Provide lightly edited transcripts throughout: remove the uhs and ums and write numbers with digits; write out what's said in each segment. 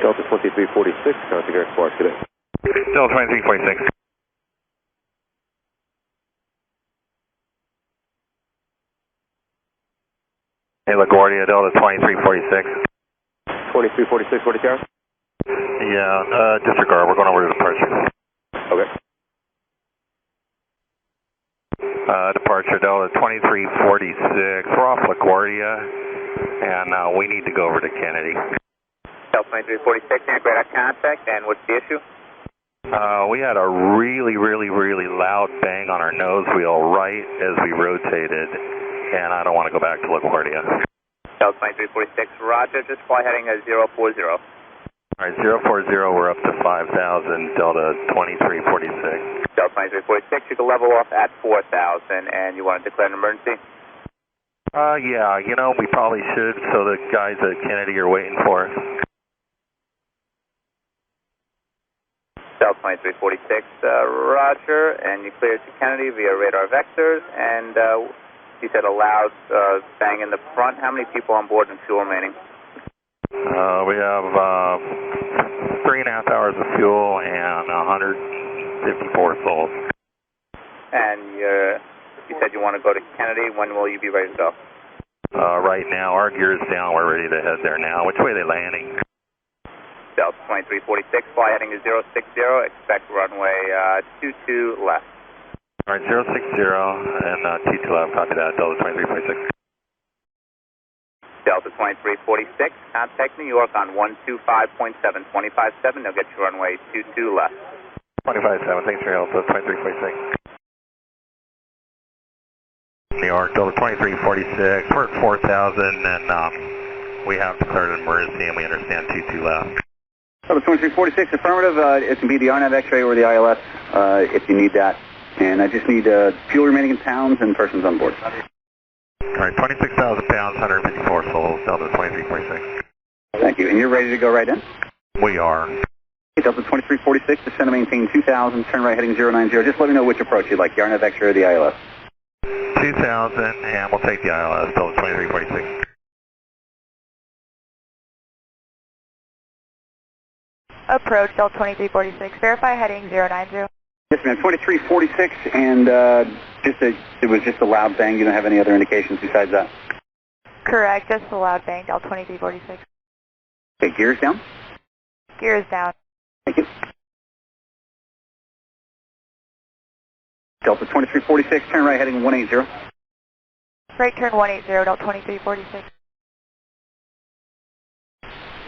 Delta 2346, contact Airport today. Delta 2346. Hey, LaGuardia, Delta 2346. 2346, what is yours? Yeah, disregard. We're going over to departure. Okay. Departure Delta 2346. We're off LaGuardia, and we need to go over to Kennedy. Delta 2346, great eye contact, and what's the issue? We had a really loud bang on our nose wheel right as we rotated, and I don't want to go back to LaGuardia. Delta 2346, roger, just fly heading 040. All right, 040, we're up to 5,000, Delta 2346. Delta 2346, you can level off at 4,000, and you want to declare an emergency? Yeah, you know, we probably should, so the guys at Kennedy are waiting for us. Delta 2346, roger, and you cleared to Kennedy via radar vectors, and you said a loud bang in the front. How many people on board and fuel remaining? We have 3.5 hours of fuel and 154 souls. And you said you want to go to Kennedy. When will you be ready to go? Right now, our gear's down. We're ready to head there now. Which way are they landing? Delta 2346, fly heading to 060. Expect runway 22 left. All right, 060 and 22 left. Copy that. Delta 2346. Delta 2346, contact New York on 125.7, 25.7. They'll get you runway 22 left. 25.7, thanks for your help. Delta 2346. New York, Delta 2346. We're at 4,000, and we have declared an emergency, and we understand 22 left. Delta 2346, affirmative. It can be the RNAV X-ray or the ILS if you need that. And I just need fuel remaining in pounds and persons on board. All right, 26,000 pounds, 154 souls, Delta 2346. Thank you. And you're ready to go right in? We are. Delta 2346, descend and maintain 2,000, turn right heading 090. Just let me know which approach you'd like, the RNAV X-ray or the ILS. 2,000, and we'll take the ILS, Delta 2346. Approach Delta 2346, verify heading 090. Yes, ma'am, 2346, and it was just a loud bang. You don't have any other indications besides that? Correct, just a loud bang, Delta 2346. Okay, gears down? Gears down. Thank you. Delta 2346, turn right heading 180. Right turn 180, Delta 2346.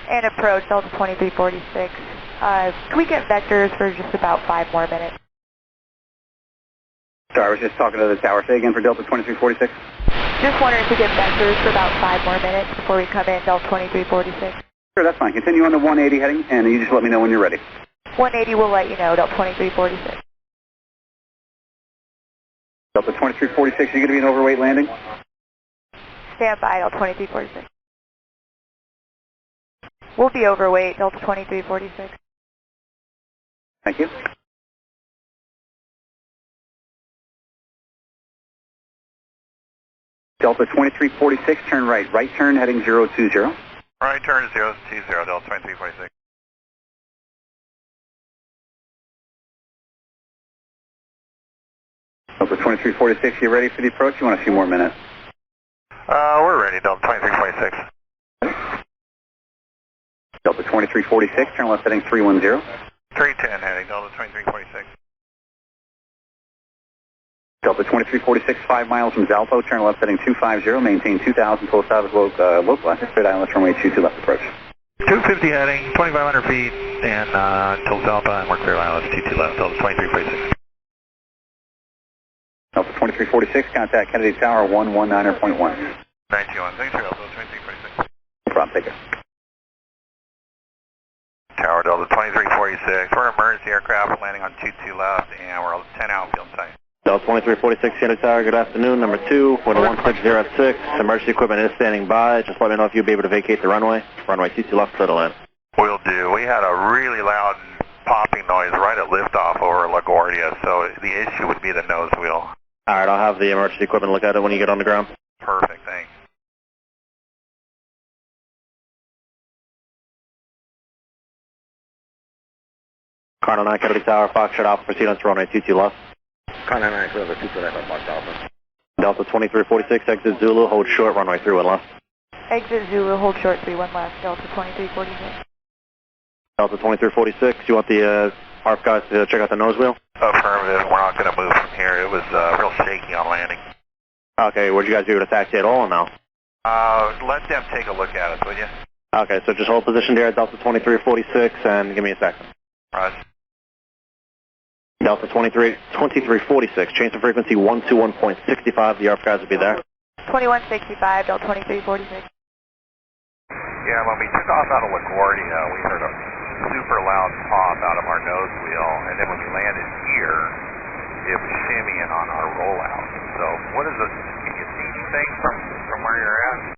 And approach Delta 2346. Can we get vectors for just about 5 more minutes? Sorry, I was just talking to the tower. Say again for Delta 2346. Just wondering if we get vectors for about 5 more minutes before we come in, Delta 2346. Sure, that's fine. Continue on the 180 heading, and you just let me know when you're ready. 180 will let you know, Delta 2346. Delta 2346, you going to be an overweight landing? Stand by, Delta 2346. We'll be overweight, Delta 2346. Thank you. Delta 2346, turn right. Right turn heading 020. Right turn 020, Delta 2346. Delta 2346, you ready for the approach? You want a few more minutes? We're ready, Delta 2346. Delta 2346, turn left heading 310. 310 heading, Delta 2346. Delta 2346, 5 miles from Zalpo, turn left heading 250, maintain 2,000, full established local access, straight ILS runway 22 left approach. 250 heading, 2,500 feet, and till Zalpa, and we're clear ILS 22 left, Delta 2346. Delta 2346, contact Kennedy Tower 119.1. 91, thanks for help, Delta 2346. No problem, take care. Tower Delta 2346, we're emergency aircraft landing on 22 left, and we're 10 outfield tight. Delta 2346, Kennedy Tower, good afternoon. Number 2, wind 1606. Emergency equipment is standing by. Just let me know if you'll be able to vacate the runway. Runway 22 left, clear to land. Will do. We had a really loud popping noise right at liftoff over LaGuardia, so the issue would be the nose wheel. Alright, I'll have the emergency equipment look at it when you get on the ground. Perfect, thanks. Cardinal 9, Kennedy Tower, Foxtrot Alpha, proceed on to runway 22 left. Cardinal 9, clear over 22 left, Fox Alpha. Delta 2346, exit Zulu, hold short, runway 31 left. Exit Zulu, hold short, 31 left, Delta 2346. Delta 2346, you want the ARP guys to check out the nose wheel? Affirmative. We're not going to move from here. It was real shaky on landing. Okay, would you guys be able to taxi at all or no? Let them take a look at it, will you? Okay, so just hold position there at Delta 2346 and give me a second. Roger. Delta 2346, change of frequency 121.65, the ARP guys will be there. 2165, Delta 2346. Yeah, when we took off out of LaGuardia, we heard a super loud pop out of our nose wheel, and then when we landed here, it was shimmying on our rollout. So what is it? Can you see anything from where you're at?